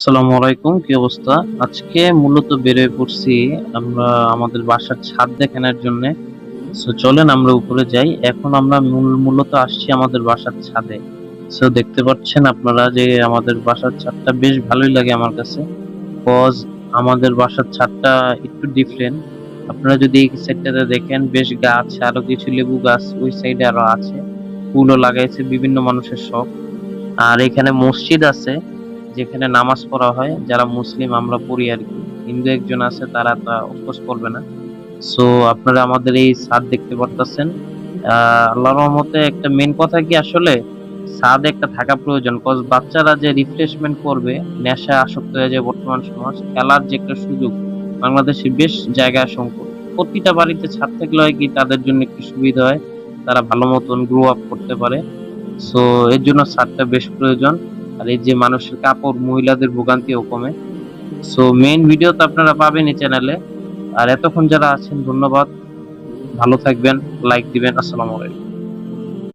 আসসালামু আলাইকুম, কি অবস্থা? আজকে মূলত বেরিয়ে পড়ছি আমরা আমাদের বাসার ছাদ দেখানোর জন্য। চলেন আমরা উপরে যাই। এখন আমরা মূলত আসছি আমাদের বাসার ছাদে। দেখতে পাচ্ছেন আপনারা যে আমাদের বাসার ছাদটা বেশ ভালোই লাগে আমার কাছে। কজ আমাদের বাসার ছাদটা একটু ডিফারেন্ট। আপনারা যদি এই সাইডটাতে দেখেন, বেশ গাছ, আরো কিছু লেবু গাছ ওই সাইডে আরো আছে। ফুলও লাগাইছে বিভিন্ন মানুষের শখ। আর এখানে মসজিদ আছে, যেখানে নামাজ পড়া হয়। যারা মুসলিম আমরা পড়ি আর কি। হিন্দু একজন আছে, তারা তা অফকোর্স পড়বে না। সো আপনারা আমাদের এই ছাদ দেখতে পারতেছেন। আল্লাহর রহমতে একটা মেন কথা কি, আসলে ছাদ একটা থাকা প্রয়োজন। কজ বাচ্চারা যে রিফ্রেশমেন্ট করবে, নেশা আসক্ত হয়ে যায় বর্তমান সমাজ, খেলার যে একটা সুযোগ বাংলাদেশে বেশ জায়গায় সংকট। প্রতিটা বাড়িতে ছাদ থাকলে হয় কি, তাদের জন্য একটু সুবিধা হয়, তারা ভালো মতন গ্রো আপ করতে পারে। সো এর জন্য ছাদটা বেশ প্রয়োজন। আর এই যে মানুষের কাপড়, মহিলাদের ভোগান্তিও কমে। সো মেইন ভিডিও তো আপনারা পাবেন এই চ্যানেলে। আর এতক্ষণ যারা আছেন ধন্যবাদ। ভালো থাকবেন, লাইক দিবেন। আসসালামু আলাইকুম।